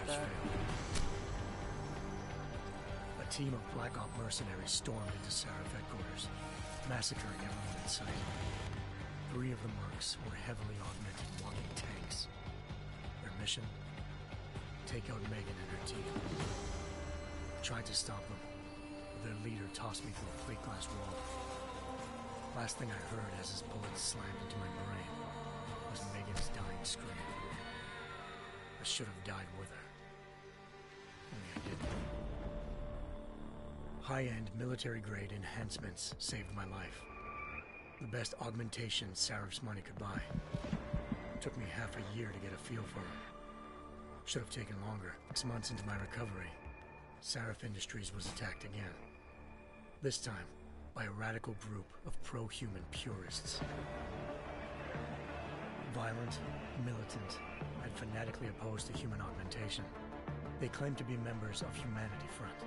like measures that. failed. A team of Black Op mercenaries stormed into Sarif headquarters, massacring everyone in sight. 3 of the mercs were heavily augmented walking tanks. Their mission? Take out Megan and her team. I tried to stop them, but their leader tossed me through a plate glass wall. Last thing I heard as his bullets slammed into my brain was Megan's dying scream. I should have died with her. Only I didn't. High-end military-grade enhancements saved my life. The best augmentation Sarif's money could buy. Took me half a year to get a feel for him. Should have taken longer. 6 months into my recovery, Sarif Industries was attacked again. This time, by a radical group of pro-human purists. Violent, militant, and fanatically opposed to human augmentation. They claimed to be members of Humanity Front,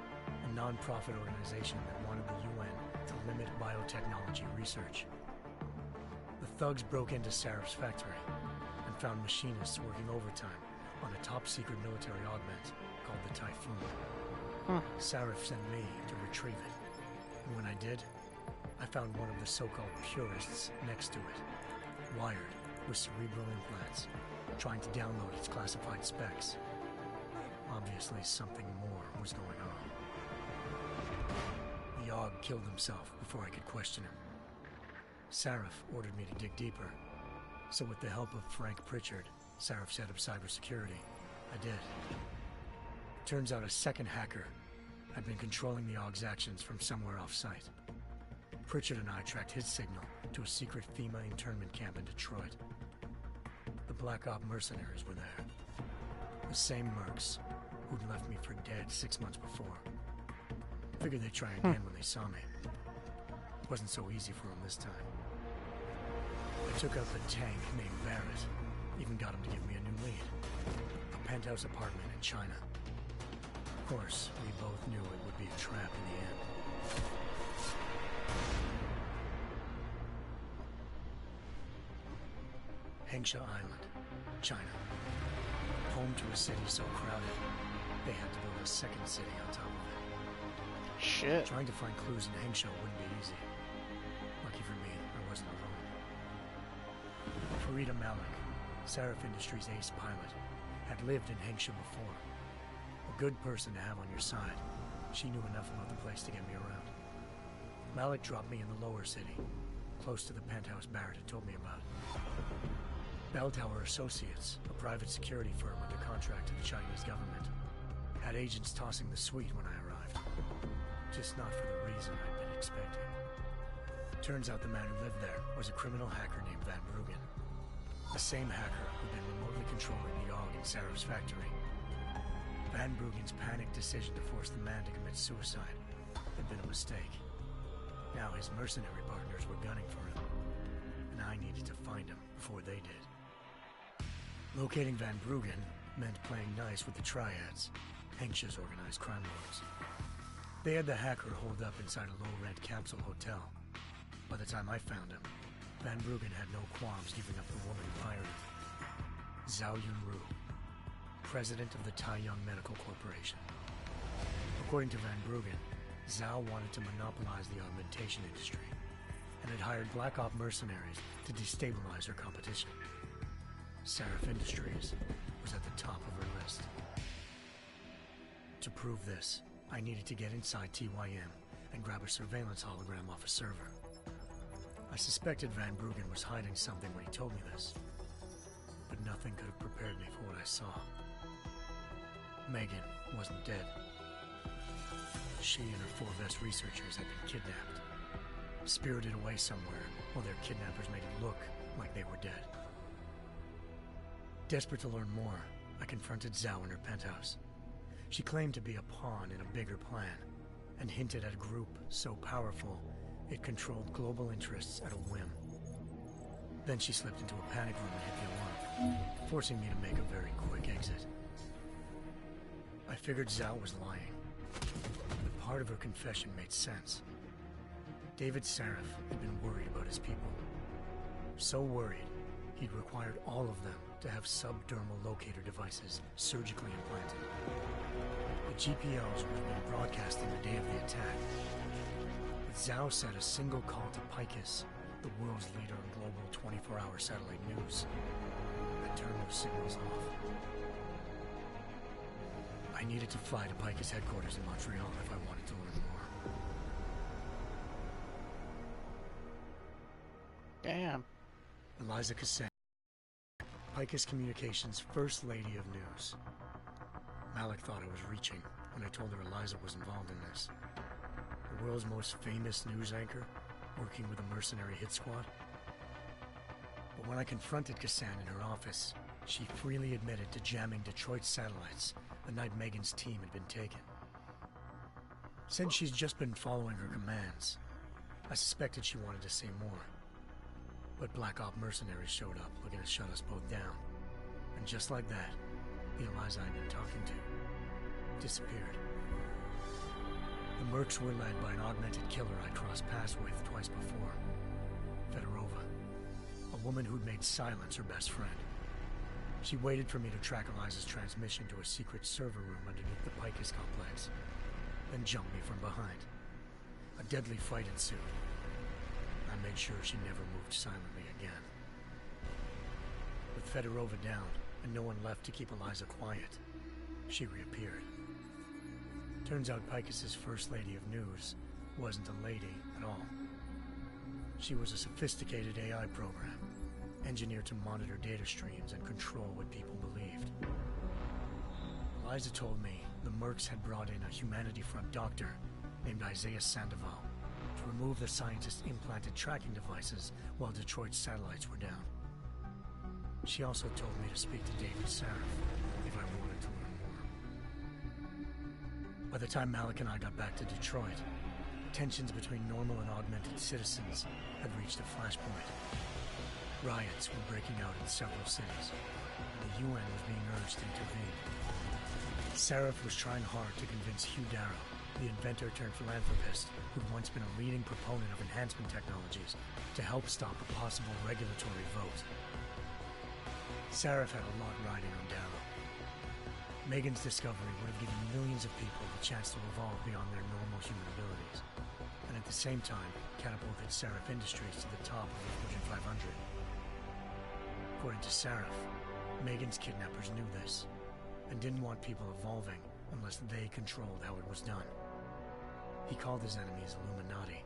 a non-profit organization that wanted the UN to limit biotechnology research. The thugs broke into Sarif's factory and found machinists working overtime on a top-secret military augment called the Typhoon. Sarif sent me to retrieve it, and when I did, I found one of the so-called purists next to it, wired with cerebral implants, trying to download its classified specs. Obviously, something more was going on. The Aug killed himself before I could question him. Sarif ordered me to dig deeper, so with the help of Frank Pritchard, Sarif's head of cybersecurity, I did. Turns out a second hacker had been controlling the Aug's actions from somewhere off-site. Pritchard and I tracked his signal to a secret FEMA internment camp in Detroit. The Black Op mercenaries were there. The same mercs who'd left me for dead 6 months before. Figured they'd try again when they saw me. Wasn't so easy for them this time. I took out the tank named Barrett. Even got him to give me a new lead. A penthouse apartment in China. Of course, we both knew it would be a trap in the end. Hengsha Island, China. Home to a city so crowded, they had to build a second city on top of it. Shit. Trying to find clues in Hengsha wouldn't be easy. Lucky for me, I wasn't alone. Farida Malik, Sarif Industries' ace pilot, had lived in Hengsha before. A good person to have on your side. She knew enough about the place to get me around. Malik dropped me in the lower city, close to the penthouse Barrett had told me about. Bell Tower Associates, a private security firm under contract to the Chinese government, had agents tossing the suite when I arrived. Just not for the reason I'd been expecting. Turns out the man who lived there was a criminal hacker named Van Bruggen. The same hacker who'd been remotely controlling the Aug in Sarif's factory. Van Bruggen's panicked decision to force the man to commit suicide had been a mistake. Now his mercenary partners were gunning for him, and I needed to find him before they did. Locating Van Bruggen meant playing nice with the Triads, Hengsha's organized crime lords. They had the hacker holed up inside a low-rent capsule hotel. By the time I found him, Van Bruggen had no qualms giving up the woman who hired him. Zhao Yunru, president of the Taiyang Medical Corporation. According to Van Bruggen, Zhao wanted to monopolize the augmentation industry and had hired Black Op mercenaries to destabilize her competition. Sarif Industries was at the top of her list. To prove this, I needed to get inside TYM and grab a surveillance hologram off a server. I suspected Van Bruggen was hiding something when he told me this, but nothing could have prepared me for what I saw. Megan wasn't dead. She and her 4 best researchers had been kidnapped, spirited away somewhere while their kidnappers made it look like they were dead. Desperate to learn more, I confronted Zhao in her penthouse. She claimed to be a pawn in a bigger plan, and hinted at a group so powerful it controlled global interests at a whim. Then she slipped into a panic room and hit the alarm, forcing me to make a very quick exit. I figured Zhao was lying, but part of her confession made sense. David Sarif had been worried about his people. So worried, he'd required all of them to have subdermal locator devices surgically implanted. GPOs would have been broadcasting the day of the attack. But Zhao said a single call to Picus, the world's leader in global 24-hour satellite news, had turned those signals off. I needed to fly to Picus headquarters in Montreal if I wanted to learn more. Damn. Eliza Cassan, Picus Communications' First Lady of News. Malik thought I was reaching when I told her Eliza was involved in this. The world's most famous news anchor, working with a mercenary hit squad. But when I confronted Cassan in her office, she freely admitted to jamming Detroit's satellites the night Megan's team had been taken. Said she's just been following her commands. I suspected she wanted to say more. But Black Op mercenaries showed up looking to shut us both down. And just like that, the Eliza I'd been talking to disappeared. The Mercs were led by an augmented killer I crossed paths with twice before. Fedorova, a woman who'd made silence her best friend. She waited for me to track Eliza's transmission to a secret server room underneath the Picus complex, then jumped me from behind. A deadly fight ensued. I made sure she never moved silently again. With Fedorova down, and no one left to keep Eliza quiet, she reappeared. Turns out Picus's First Lady of News wasn't a lady at all. She was a sophisticated AI program, engineered to monitor data streams and control what people believed. Eliza told me the Mercs had brought in a Humanity Front doctor named Isaiah Sandoval to remove the scientist's implanted tracking devices while Detroit's satellites were down. She also told me to speak to David Sarif if I wanted to learn more. By the time Malik and I got back to Detroit, tensions between normal and augmented citizens had reached a flashpoint. Riots were breaking out in several cities, and the UN was being urged to intervene. Sarif was trying hard to convince Hugh Darrow, the inventor-turned-philanthropist who'd once been a leading proponent of enhancement technologies, to help stop a possible regulatory vote. Sarif had a lot riding on Darrow. Megan's discovery would have given millions of people the chance to evolve beyond their normal human abilities, and at the same time catapulted Sarif Industries to the top of the Fortune 500. According to Sarif, Megan's kidnappers knew this, and didn't want people evolving unless they controlled how it was done. He called his enemies Illuminati,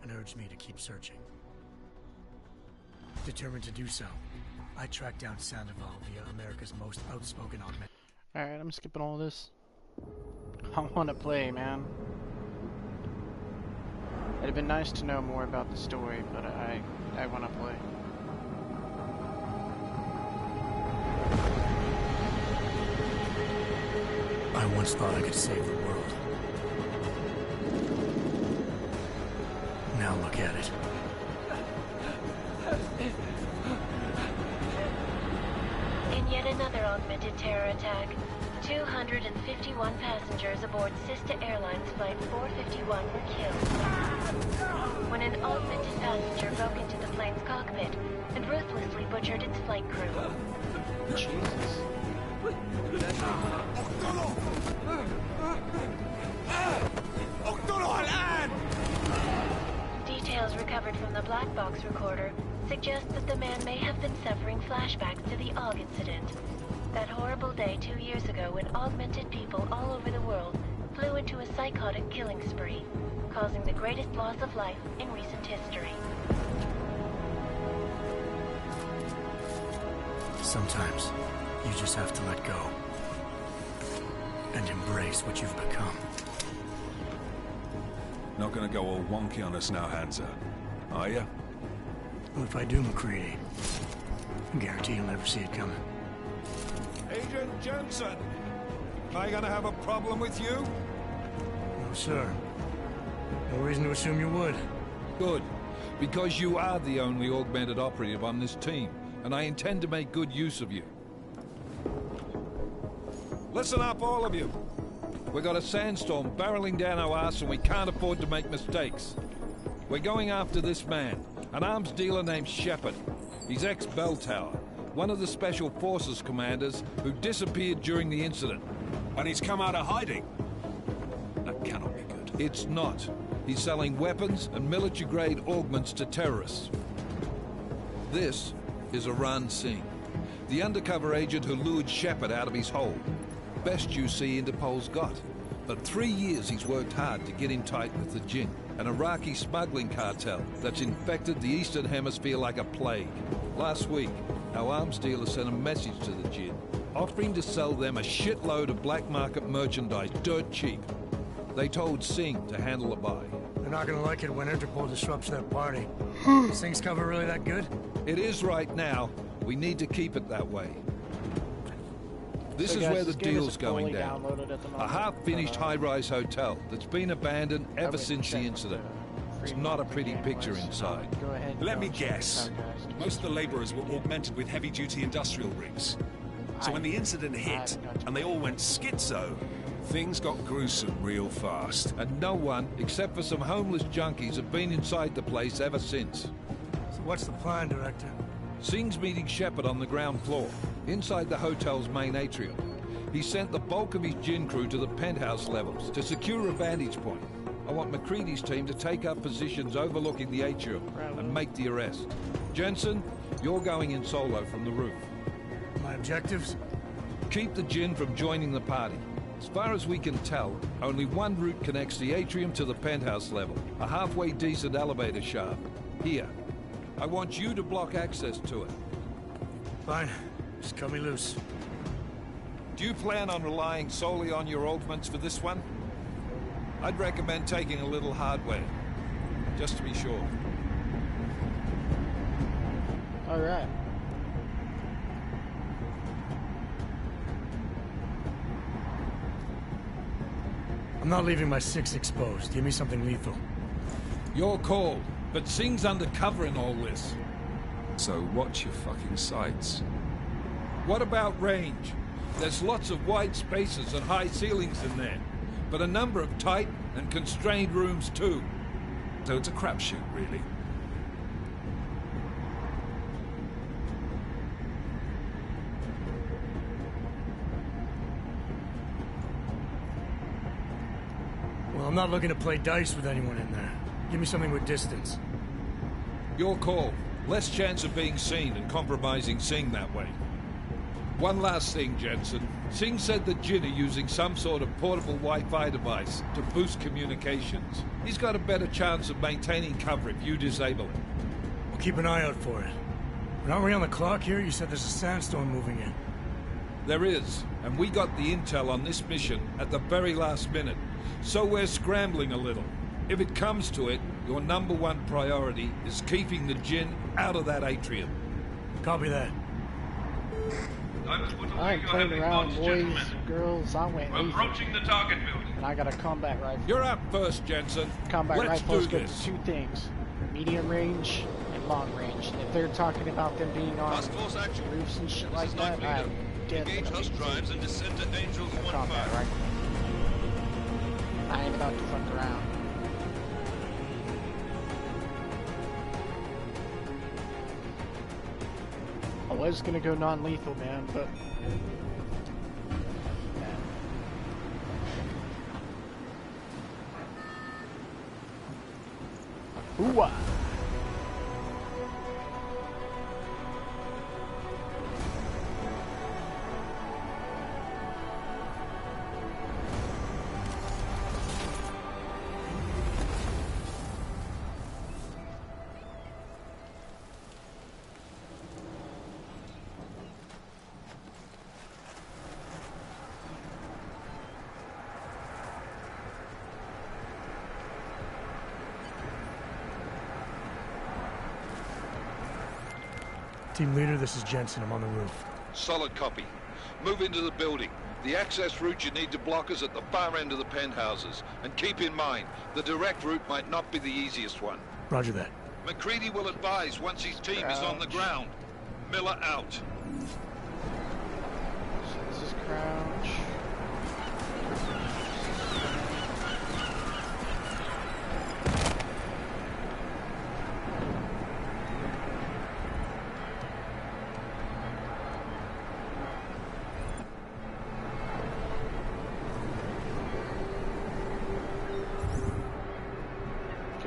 and urged me to keep searching. Determined to do so, I tracked down Sandoval via America's most outspoken augmented. Alright, I'm skipping all this. I want to play, man. It'd have been nice to know more about the story, but I want to play. I once thought I could save the world. Now look at it. In yet another augmented terror attack, 251 passengers aboard Sister Airlines Flight 451 were killed when an augmented passenger broke into the plane's cockpit and ruthlessly butchered its flight crew. Jesus. Details recovered from the black box recorder suggest that the man may have been suffering flashbacks to the AUG incident. That horrible day 2 years ago when augmented people all over the world flew into a psychotic killing spree, causing the greatest loss of life in recent history. Sometimes, you just have to let go. And embrace what you've become. Not gonna go all wonky on us now, Hansa, are ya? Well, if I do, McCready, I guarantee you'll never see it coming. Agent Jensen! Am I gonna have a problem with you? No, sir. No reason to assume you would. Good. Because you are the only augmented operative on this team, and I intend to make good use of you. Listen up, all of you. We've got a sandstorm barreling down our arse and we can't afford to make mistakes. We're going after this man, an arms dealer named Shepard. He's ex-Bell Tower, one of the Special Forces commanders who disappeared during the incident. And he's come out of hiding. That cannot be good. It's not. He's selling weapons and military-grade augments to terrorists. This is Aran Singh, the undercover agent who lured Shepard out of his hole. Best you see Interpol's got. For 3 years he's worked hard to get in tight with the Jinn, an Iraqi smuggling cartel that's infected the Eastern Hemisphere like a plague. Last week, our arms dealer sent a message to the Jinn, offering to sell them a shitload of black market merchandise dirt cheap. They told Singh to handle the buy. They're not gonna like it when Interpol disrupts their party. Sing's cover really that good? It is right now. We need to keep it that way. This So is guys, where the this game is deal's going fully down. downloaded at the A moment, half-finished but, high-rise hotel that's been abandoned I ever would since the check incident. what the It's free not a monthly pretty game picture was. inside. Go ahead and Let me check guess. this out, guys. Most of the laborers were augmented with heavy-duty industrial rigs. So when the incident hit, and they all went schizo, things got gruesome real fast. And no one, except for some homeless junkies, have been inside the place ever since. So what's the plan, Director? Singh's meeting Shepard on the ground floor, inside the hotel's main atrium. He sent the bulk of his Jinn crew to the penthouse levels to secure a vantage point. I want McCready's team to take up positions overlooking the atrium and make the arrest. Jensen, you're going in solo from the roof. My objectives? Keep the Jinn from joining the party. As far as we can tell, only one route connects the atrium to the penthouse level. A halfway decent elevator shaft. Here. I want you to block access to it. Fine. Just cut me loose. Do you plan on relying solely on your augments for this one? I'd recommend taking a little hardware, just to be sure. All right. I'm not leaving my 6 exposed. Give me something lethal. Your call, but Singh's undercover in all this. So watch your fucking sights. What about range? There's lots of wide spaces and high ceilings in there, but a number of tight and constrained rooms too. So it's a crapshoot, really. Well, I'm not looking to play dice with anyone in there. Give me something with distance. Your call. Less chance of being seen and compromising Singh that way. One last thing, Jensen. Singh said the Jinn are using some sort of portable Wi-Fi device to boost communications. He's got a better chance of maintaining cover if you disable it. We'll keep an eye out for it. But aren't we on the clock here? You said there's a sandstorm moving in. There is, and we got the intel on this mission at the very last minute, so we're scrambling a little. If it comes to it, your #1 priority is keeping the Jinn out of that atrium. Copy that. I ain't playing around, boys, girls. I went easy. Approaching the target building. And I got a combat rifle. You're up first, Jensen. Combat Let's rifle is do good this. for 2 things: medium range and long range. And if they're talking about them being on Task force action. roofs and shit This like is that, Knight I'm Leader. definitely Engage husk drives and descend to Angels a combat 1-5. rifle. I ain't about to fuck around. I was gonna go non-lethal, man, but ooh-ah. Team leader, this is Jensen. I'm on the roof. Solid copy. Move into the building. The access route you need to block is at the far end of the penthouses. And keep in mind, the direct route might not be the easiest one. Roger that. McCready will advise once his team is on the ground. Miller out. So this is crouch.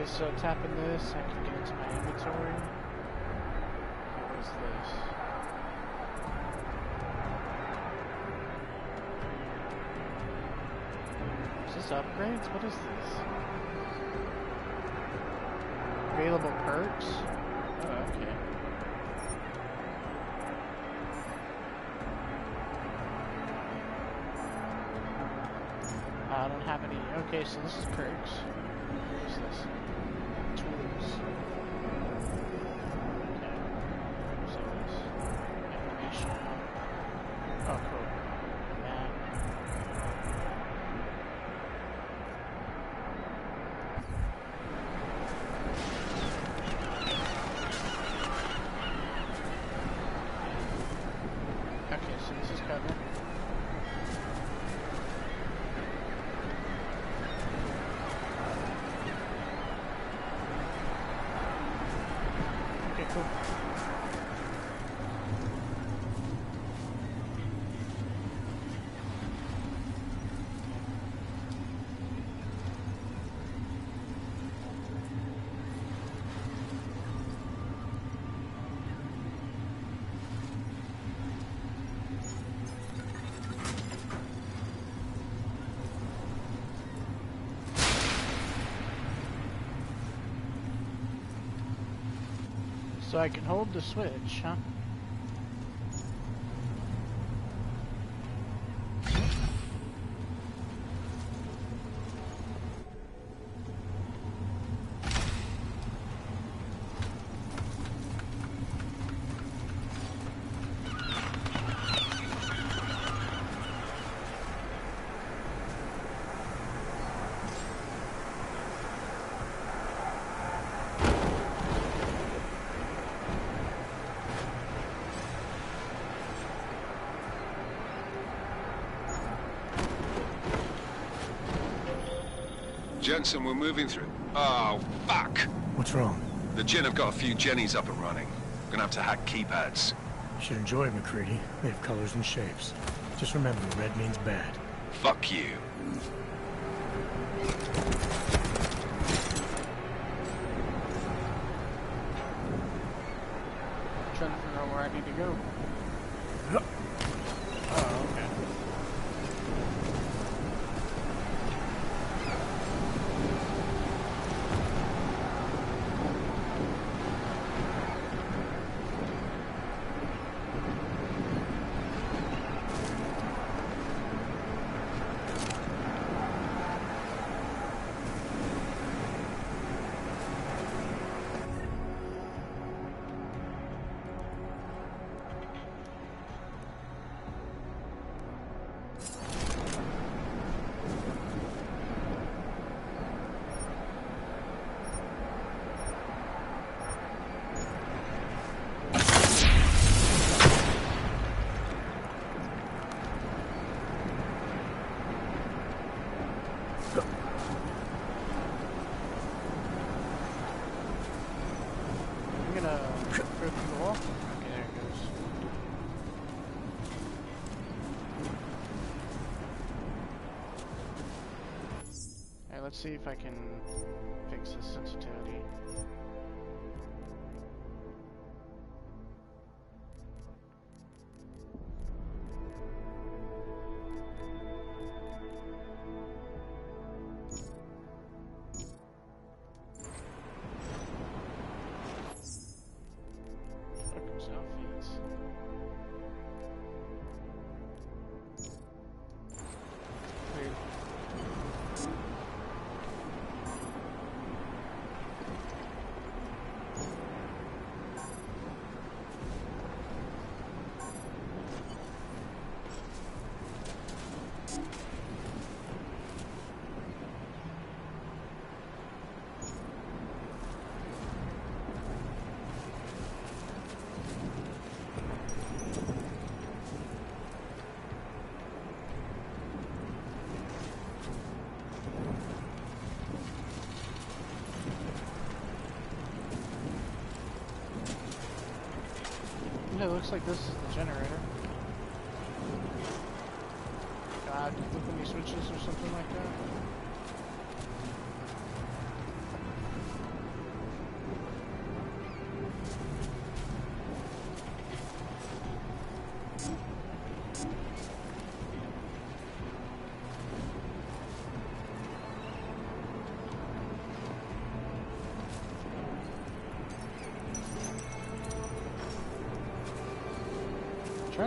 so tapping this, I can get into my inventory. What is this? Is this upgrades? What is this? Available perks? Oh, okay. I don't have any. Okay, so this is perks. What is this? Tools. Okay. So this. Animation. Oh, cool. That. Okay, so this is covered. Okay, cool. So I can hold the switch, huh? Jensen, we're moving through. Oh, fuck! What's wrong? The Jinn have got a few Jennies up and running. Gonna have to hack keypads. You should enjoy it, McCready. They have colors and shapes. Just remember, red means bad. Fuck you. Trying to figure out where I need to go. Oh, okay. I'm gonna go through the wall. Okay, there it goes. Alright, let's see if I can fix this sensitivity. Fuckers outfits. Weird. It looks like this is the generator. God, flip any switches or something like that?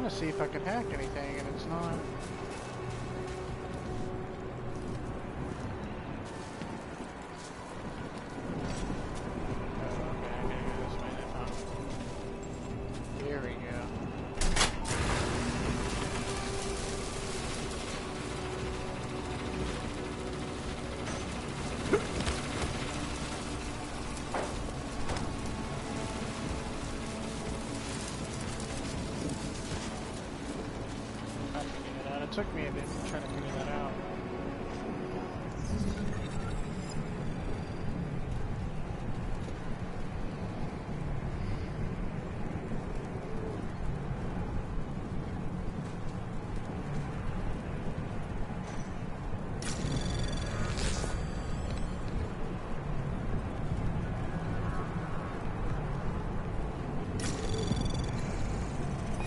trying to see if I could hack anything, and it's not. Here we go. I figured it out. It took me a bit trying to figure that out.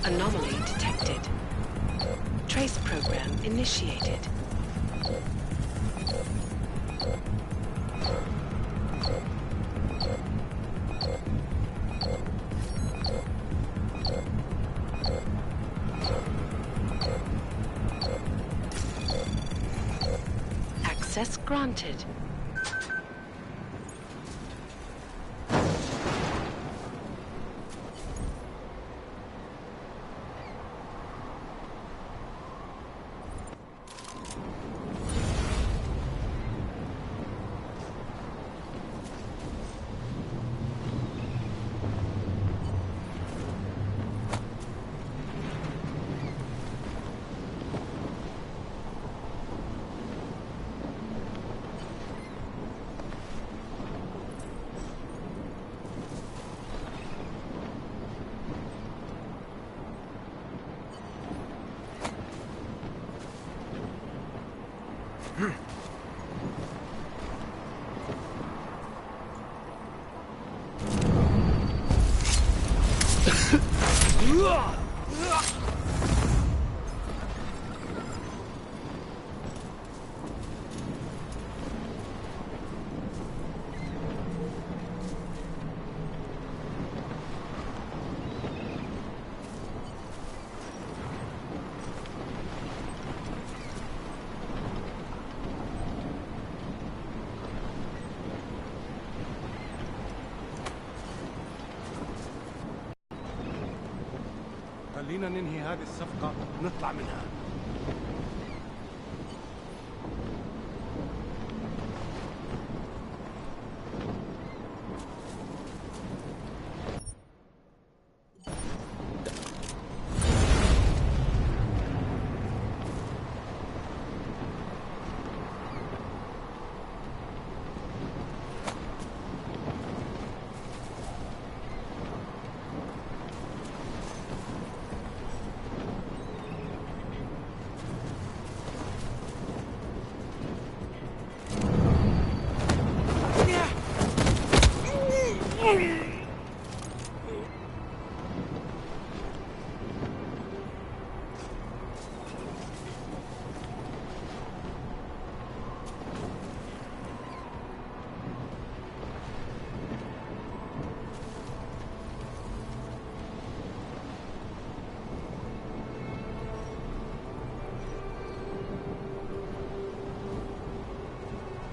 Anomaly detected. Trace program initiated. Access granted. خلينا ننهي هذه الصفقة ونطلع منها.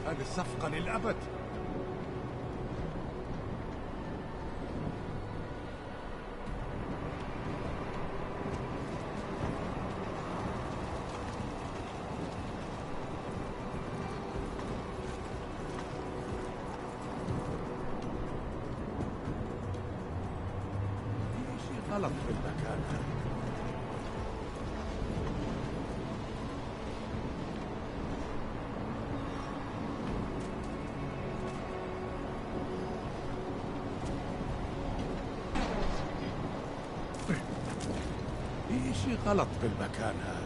هذه الصفقة للأبد. في شيء غلط في المكان هذا. في شيء غلط بالمكان هذا.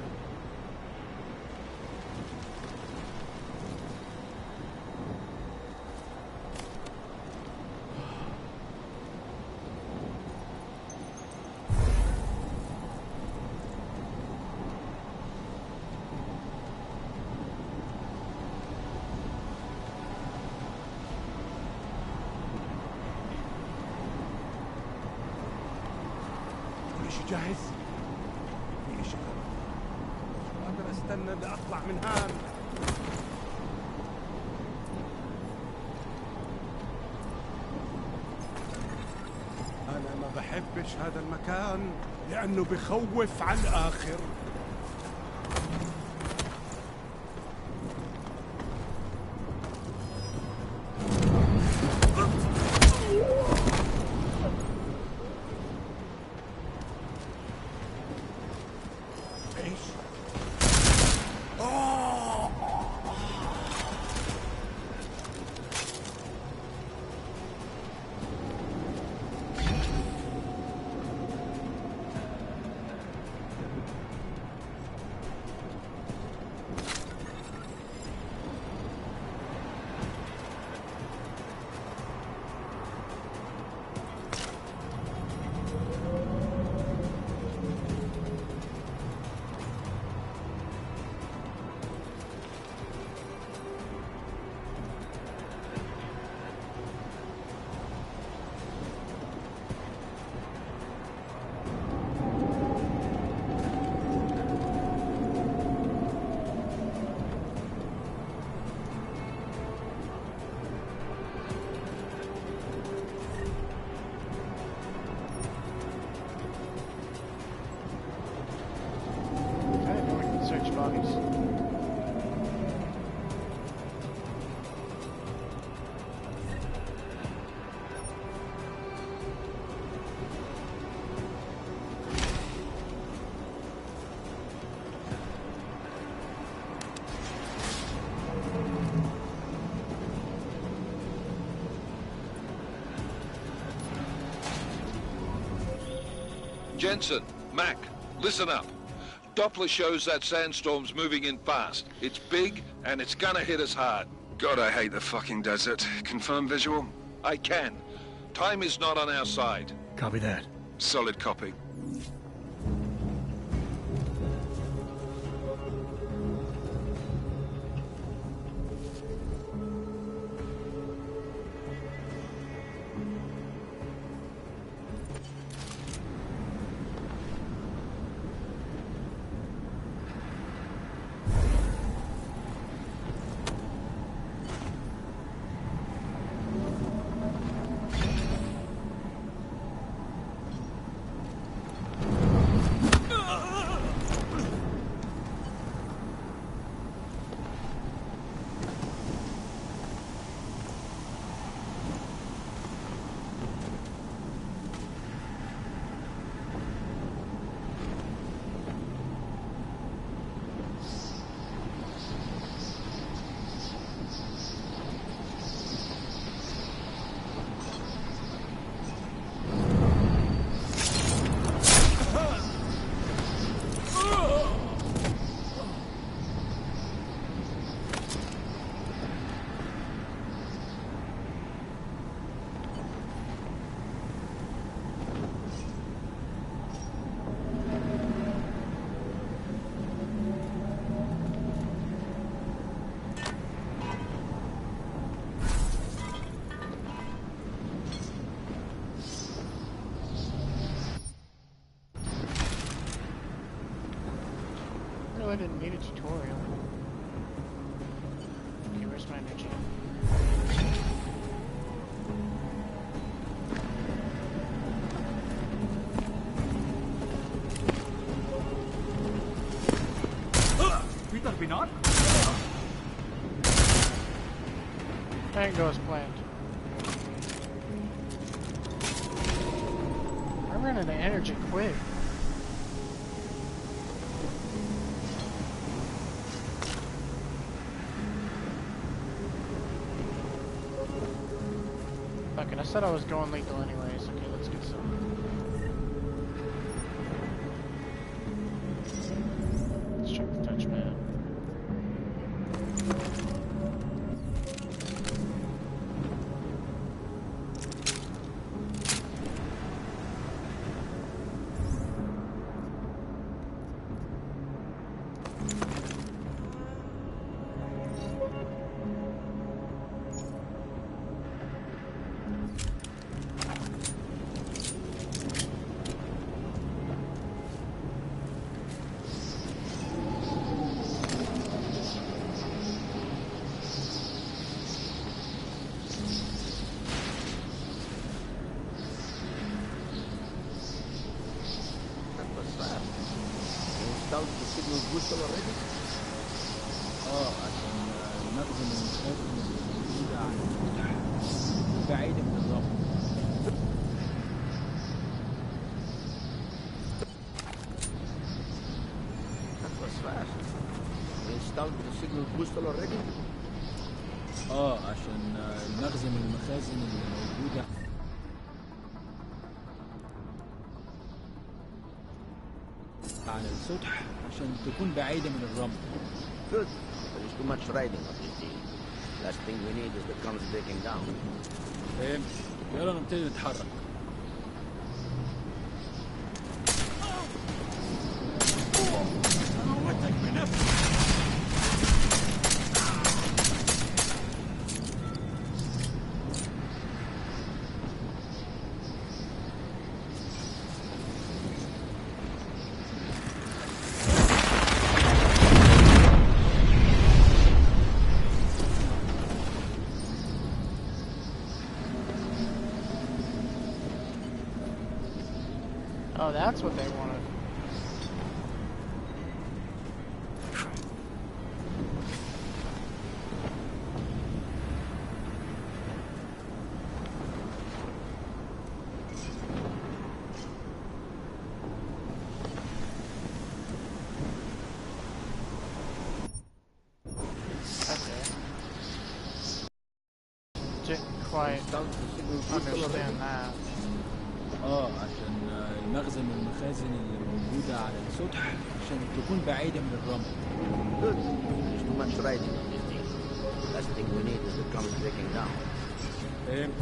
كل شيء جاهز؟ استنى لأطلع من هان. أنا ما بحبش هذا المكان لأنه بخوف على الآخر. Jensen, Mac, listen up. Doppler shows that sandstorm's moving in fast. It's big, and it's gonna hit us hard. God, I hate the fucking desert. Confirm visual? I can. Time is not on our side. Copy that. Solid copy. I didn't need a tutorial. Okay, where's my energy? Peter Binard? Didn't go as planned. I'm running out of energy quick. Fucking, I said I was going lethal anyways. Okay, let's get some. Let's check the touchpad. البوستل اوريدي؟ عشان نخزن المخازن الموجودة على السطح بعيدة من الرمل. That was fast. We installed the signal booster already? عشان نخزن المخازن اللي موجودة على السطح عشان تكون بعيدة من الرمل. Good. There is too much riding on this deal. Last thing we need is the guns breaking down. فهمت. يلا نبتدي نتحرك. هموتك بنفسي. Oh, that's what they wanted. Didn't quite understand that. عشان نخزن المخازن اللي موجودة على السطح عشان تكون بعيدة من الرمل. Good. There's too much riding on this deal. Last thing we need is the guns breaking down. فهمت.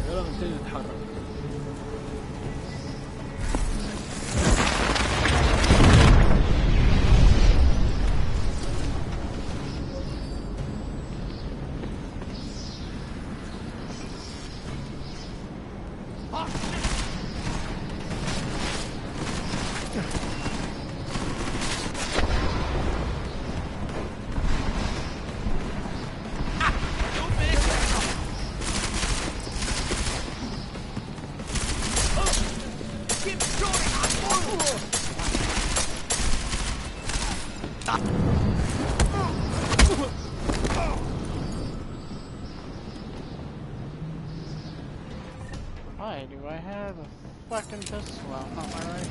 يلا نبتدي نتحرك. Why do I have a fucking pistol out on my right?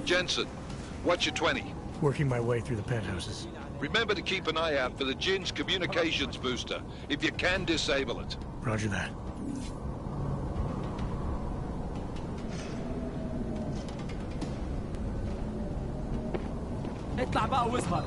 Jensen, what's your 20? Working my way through the penthouses. Remember to keep an eye out for the Jinn's communications booster. If you can, disable it. Roger that. اطلع بقى واظهر.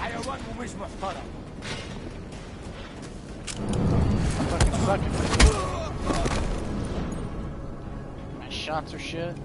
حيوان ومش محترم. Fucking sucking. My shots are shit.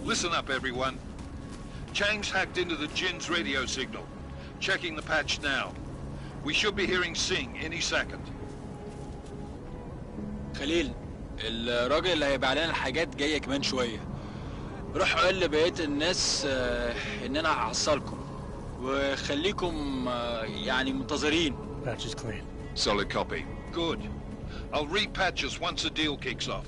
Listen up, everyone. Chang's hacked into the Jin's radio signal. Checking the patch now. We should be hearing Singh any second. خليل، الراجل اللي هيبيع لنا الحاجات جاية كمان شوية. روح قول لبقية الناس إن أنا هحصلكم. وخليكم يعني منتظرين. Patch is clean. Solid copy. Good. I'll repatch us once the deal kicks off.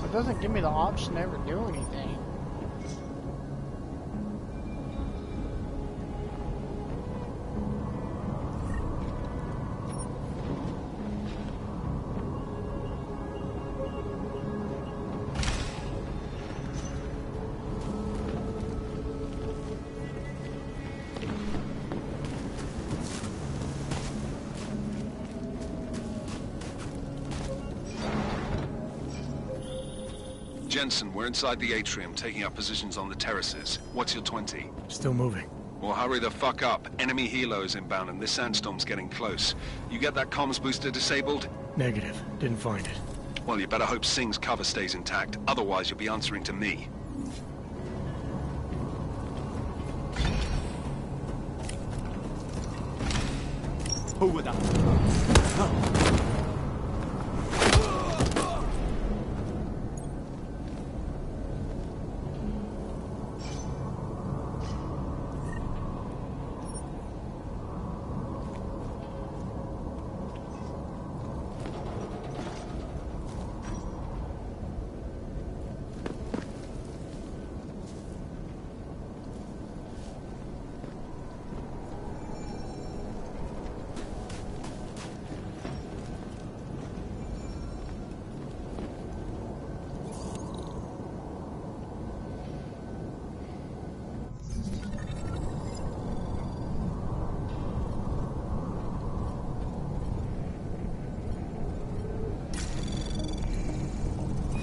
It doesn't give me the option to ever do anything. Jensen, we're inside the atrium, taking up positions on the terraces. What's your 20? Still moving. Well, hurry the fuck up. Enemy helo is inbound and this sandstorm's getting close. You get that comms booster disabled? Negative. Didn't find it. Well, you better hope Singh's cover stays intact. Otherwise, you'll be answering to me. هو ده.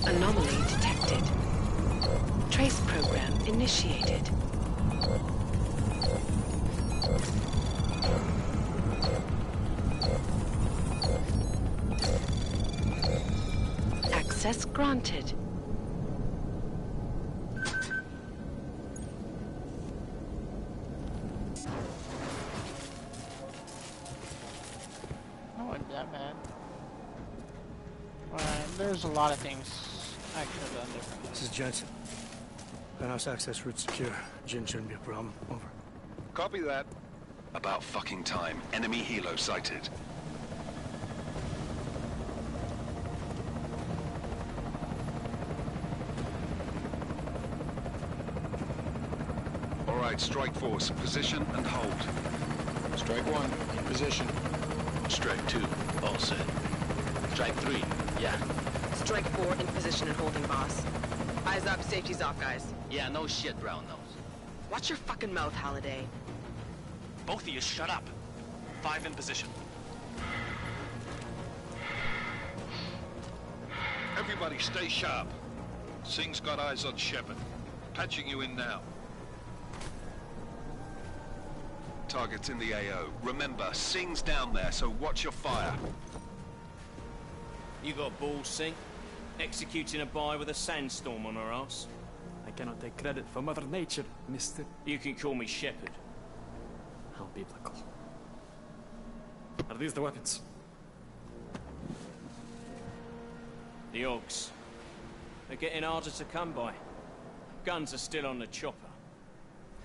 Anomaly detected. Trace program initiated. Access granted. That wasn't that bad. There's a lot of things I could have done differently. This is Jensen. Penthouse access route secure. Jin shouldn't be a problem. Over. Copy that. About fucking time. Enemy helo sighted. All right, strike force. Position and hold. Strike 1, in position. Strike 2, all set. Strike 3, yeah. Strike 4, in position and holding, boss. Eyes up, safety's off, guys. Yeah, no shit, brown nose. Watch your fucking mouth, Halliday. Both of you, shut up. 5 in position. Everybody stay sharp. Singh's got eyes on Shepard. Patching you in now. Target's in the AO. Remember, Singh's down there, so watch your fire. You got balls, Singh? Executing a buy with a sandstorm on our ass? I cannot take credit for Mother Nature, Mr. You can call me Shepard. How biblical. Are these the weapons? The Augs. They're getting harder to come by. Guns are still on the chopper.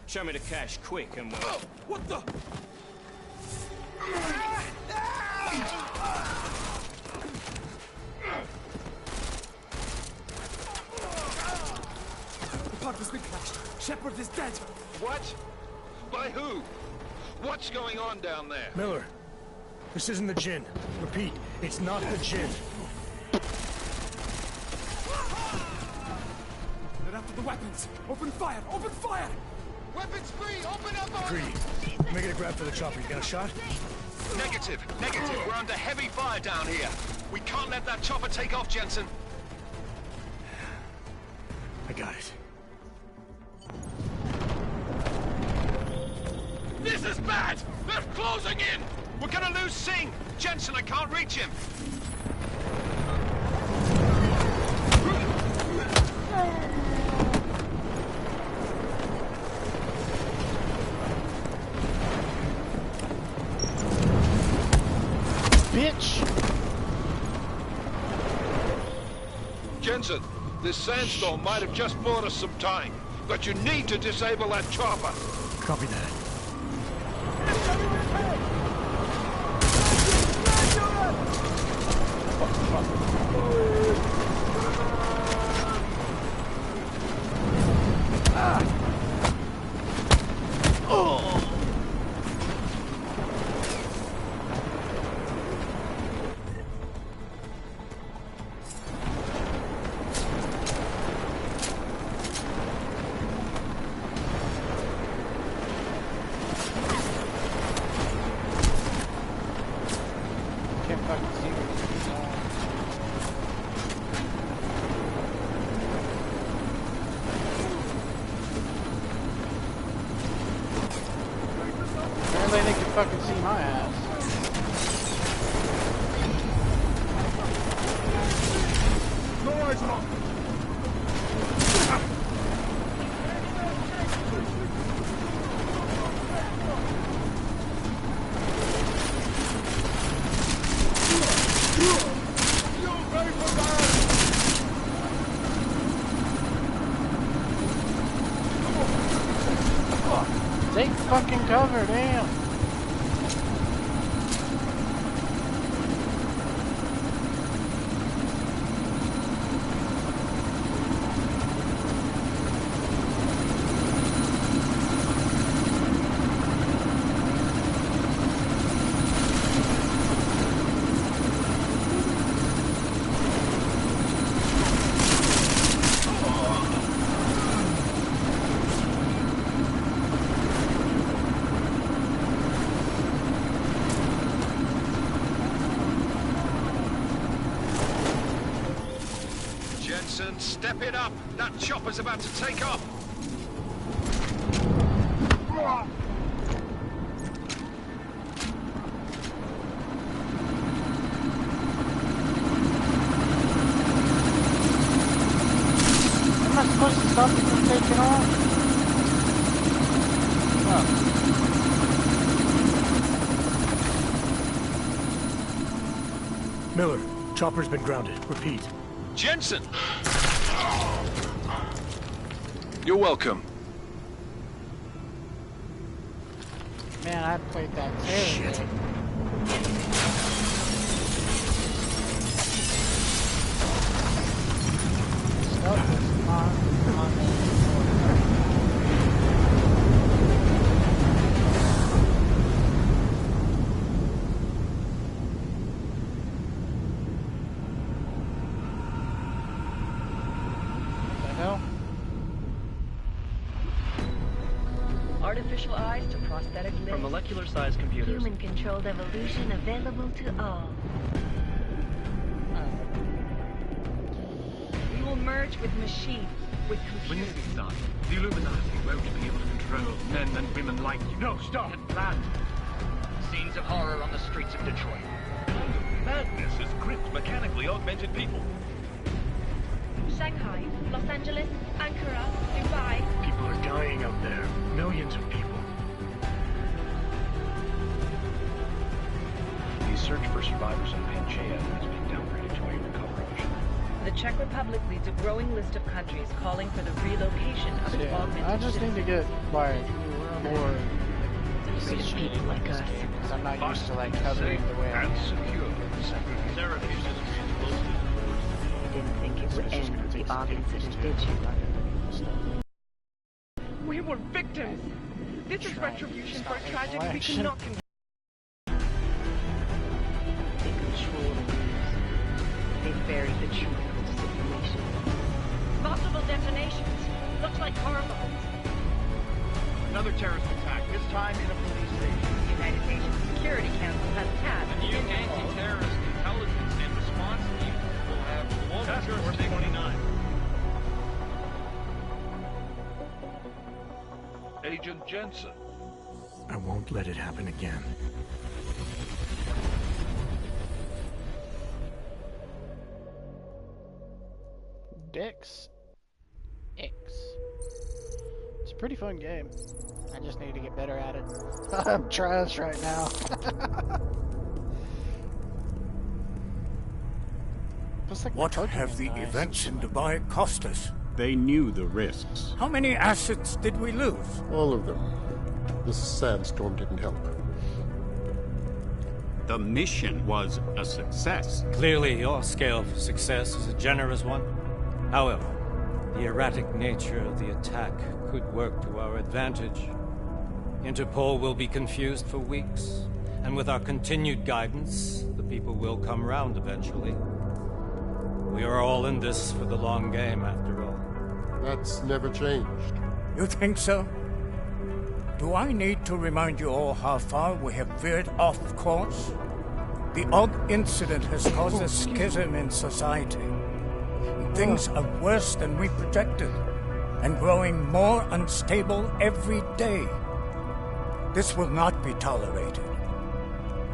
Show me the cash, quick, and we'll... Oh, what the? The park has been crashed. Shepard is dead. What? By who? What's going on down there? Miller, this isn't the Jinn. Repeat, it's not the Jinn. They're after the weapons. Open fire! Open fire! Weapons free! Open up on... Greedy, make it a grab for the chopper. You got a shot? Negative. We're under heavy fire down here. We can't let that chopper take off, Jensen. I got it. This is bad! They're closing in! We're gonna lose Singh! Jensen, I can't reach him! Bitch! Jensen, this sandstorm might have just bought us some time, but you need to disable that chopper. Copy that. Apparently they can fucking see my ass. No eyes on. Take fucking cover, damn. Jensen, step it up! That chopper's about to take off! Am I supposed to stop it from taking off? Oh. Miller, chopper's been grounded. Repeat. Jensen! You're welcome. Man, I played that terrible. Shit. Stuff is on the Artificial eyes to prosthetic limbs. From molecular supersized computers. Human-controlled evolution available to all. We will merge with machine, with When computers. this is done, the Illuminati won't be able to control men and women like you. No, stop! Get planned. Scenes of horror on the streets of Detroit. Madness has gripped mechanically augmented people. Shanghai, Los Angeles, Ankara, Dubai. People are dying out there. Millions of people. The search for survivors in Panchaea has been downgraded to a recovery mission. The Czech Republic leads a growing list of countries calling for the relocation of its augmented I just need to get like more British people like us. because I'm not used to like covering the way I am. secure. Syracuse is explosive. You didn't think it would end with the Og incident, did you? We were victims. This is retribution for a tragedy we cannot condone. They control the news. They buried the truth with disinformation. Multiple detonations. Looks like car bombs. Another terrorist attack, this time in a police station. The United Nations Security Council has tasked The new anti-terrorist intelligence and response team will have global jurisdiction. 29. Agent Jensen. I won't let it happen again. Dex X. It's a pretty fun game. I just need to get better at it. I'm trash right now. What have the events in Dubai cost us? They knew the risks. How many assets did we lose? All of them. This sandstorm didn't help. The mission was a success. Clearly, your scale for success is a generous one. However, the erratic nature of the attack could work to our advantage. Interpol will be confused for weeks, and with our continued guidance, the people will come round eventually. We are all in this for the long game, after all. That's never changed. You think so? Do I need to remind you all how far we have veered off course? The Og incident has caused a schism in society. Things are worse than we projected, and growing more unstable every day. This will not be tolerated.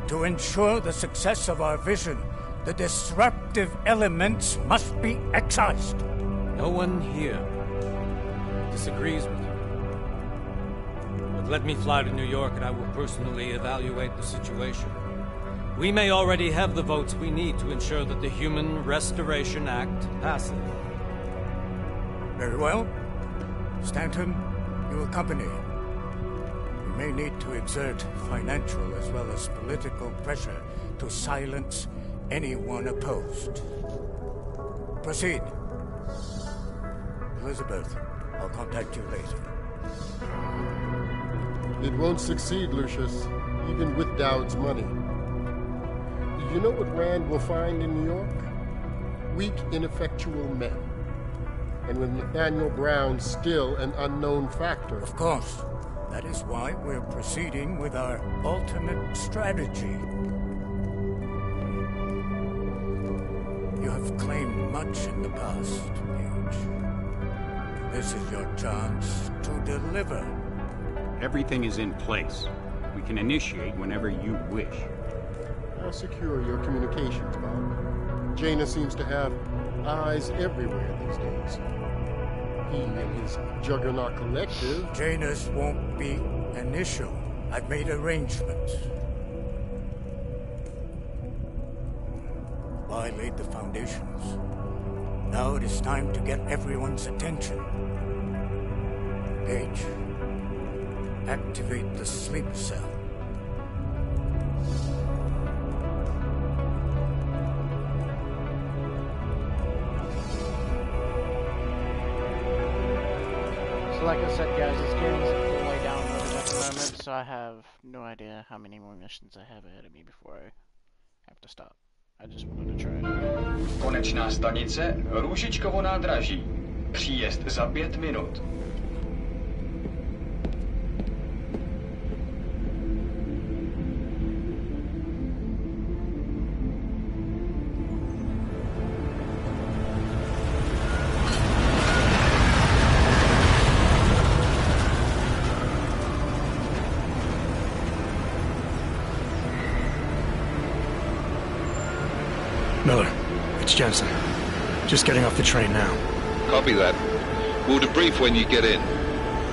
To ensure the success of our vision, the disruptive elements must be excised. No one here disagrees with you. But let me fly to New York and I will personally evaluate the situation. We may already have the votes we need to ensure that the Human Restoration Act passes. Very well. Stanton, you accompany. We may need to exert financial as well as political pressure to silence anyone opposed. Proceed. Elizabeth, I'll contact you later. It won't succeed, Lucius, even with Dowd's money. You know what Rand will find in New York? Weak, ineffectual men. And with Nathaniel Brown still an unknown factor. Of course. That is why we're proceeding with our alternate strategy. You have claimed much in the past, Paige. This is your chance to deliver. Everything is in place. We can initiate whenever you wish. How secure your communications, Bob? Jaina seems to have eyes everywhere these days. He and his Juggernaut Collective... Jaina's won't be an issue. I've made arrangements. I laid the foundations. Now it is time to get everyone's attention. Paige, activate the sleep cell. So like I said, guys, this game is fully downloaded at the moment, so I have no idea how many more missions I have ahead of me before I have to stop. I just wanted to try it. Konečná stanice Růžičkovo nádraží. Příjezd za 5 minut. Miller, it's Jensen. Just getting off the train now. Copy that. We'll debrief when you get in.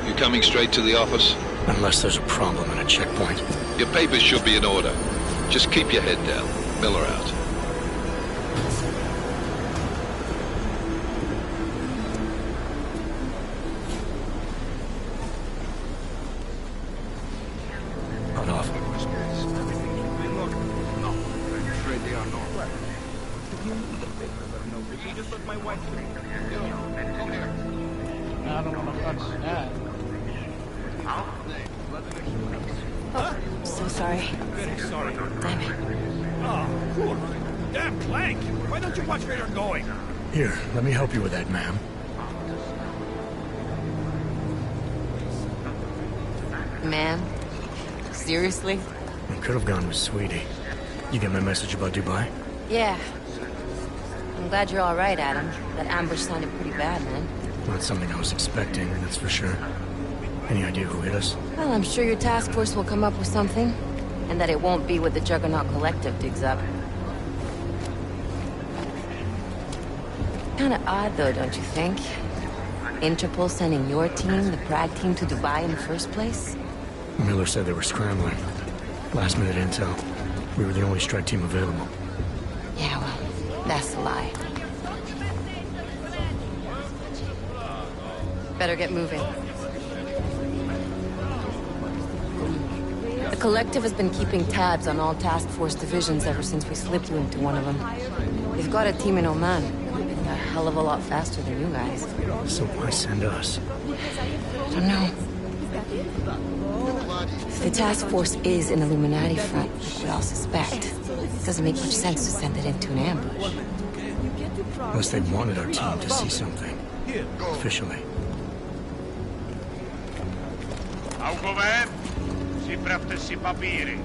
You coming straight to the office? Unless there's a problem at a checkpoint. Your papers should be in order. Just keep your head down. Miller out. On off. I don't want to fuck that. Oh, so sorry. Very sorry. Damn it. Oh, poor. Damn Clank! Why don't you watch where you're going? Here, let me help you with that, ma'am. Man? Seriously? I could have gone with Sweetie. You get my message about Dubai? Yeah. I'm glad you're all right, Adam. That ambush sounded pretty bad, man. Not something I was expecting, that's for sure. Any idea who hit us? Well, I'm sure your task force will come up with something. And that it won't be what the Juggernaut Collective digs up. Kinda odd, though, don't you think? Interpol sending your team, the Prague team, to Dubai in the first place? Miller said they were scrambling. Last minute intel. We were the only strike team available. Yeah, well, that's a lie. Better get moving. The Collective has been keeping tabs on all task force divisions ever since we slipped you into one of them. They've got a team in Oman. A hell of a lot faster than you guys. So why send us? I don't know. If the task force is an Illuminati front, which we all suspect, it doesn't make much sense to send it into an ambush. Unless they wanted our team to see something. Officially. Augover, připravte si papíry.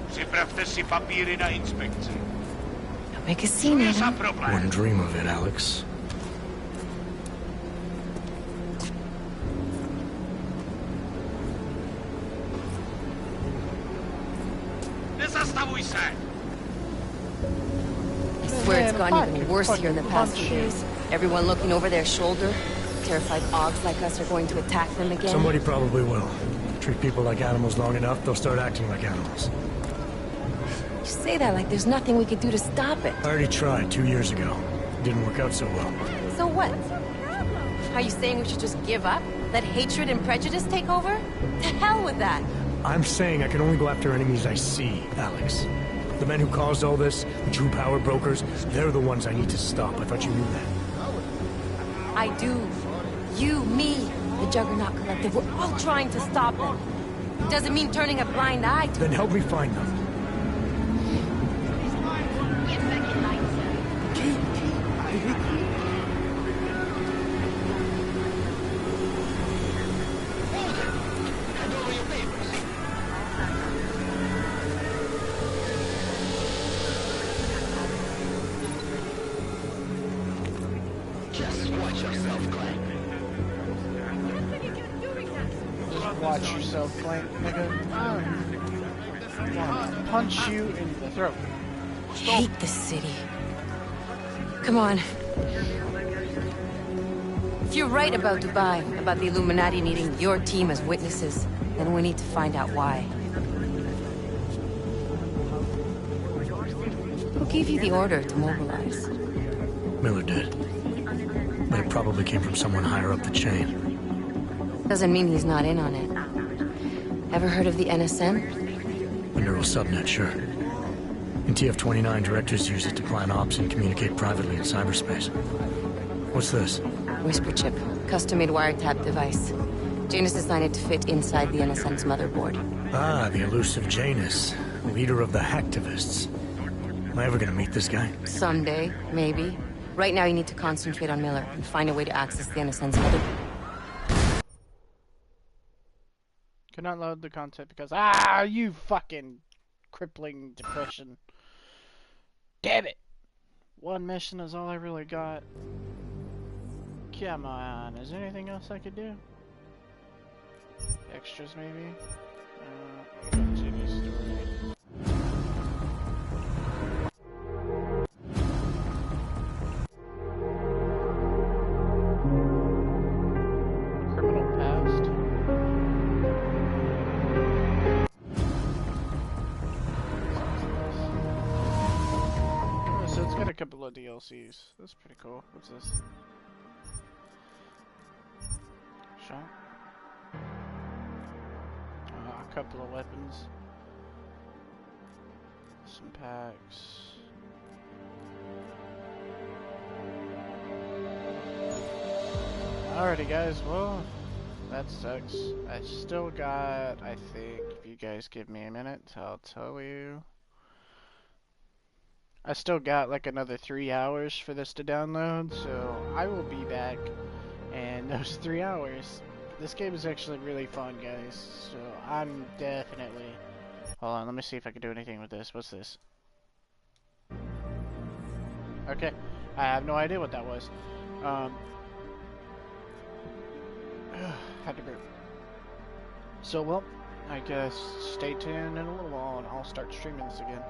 Připravte si papíry na inspekci. Don't make a scene, Adam. Wouldn't dream of it, Alex. Nezastavuj se! I swear it's gotten even worse here in the past few days. Everyone looking over their shoulder. Terrified Augs like us are going to attack them again. Somebody probably will. Treat people like animals long enough, they'll start acting like animals. You say that like there's nothing we could do to stop it. I already tried 2 years ago. It didn't work out so well. So what? Are you saying we should just give up? Let hatred and prejudice take over? To hell with that! I'm saying I can only go after enemies I see, Alex. The men who caused all this, the true power brokers, they're the ones I need to stop. I thought you knew that. I do. You, me, the Juggernaut Collective, we're all trying to stop them. Doesn't mean turning a blind eye to Then help me find them. Watch yourself, Clank, nigga. I'm gonna punch you in the throat. I hate this city. Come on. If you're right about Dubai, about the Illuminati needing your team as witnesses, then we need to find out why. Who gave you the order to mobilize? Miller did. But it probably came from someone higher up the chain. Doesn't mean he's not in on it. Ever heard of the NSM? A neural subnet, sure. In TF-29, directors use it to plan ops and communicate privately in cyberspace. What's this? Whisper chip. Custom-made wiretap device. Janus designed it to fit inside the NSM's motherboard. Ah, the elusive Janus. Leader of the hacktivists. Am I ever gonna meet this guy? Someday, maybe. Right now you need to concentrate on Miller and find a way to access the NSM's motherboard. Could not load the content because you fucking crippling depression. Damn it! One mission is all I really got. Come on, is there anything else I could do? Extras maybe? Continue story. couple of DLCs. That's pretty cool. What's this? Shot. A couple of weapons. Some packs. Alrighty guys, well, that sucks. I still got, I think, if you guys give me a minute, I'll tell you. I still got like another 3 hours for this to download, so I will be back in those 3 hours. This game is actually really fun, guys, so I'm definitely... Hold on, let me see if I can do anything with this. What's this? Okay, I have no idea what that was. Had to burp. So, well, I guess stay tuned in a little while and I'll start streaming this again.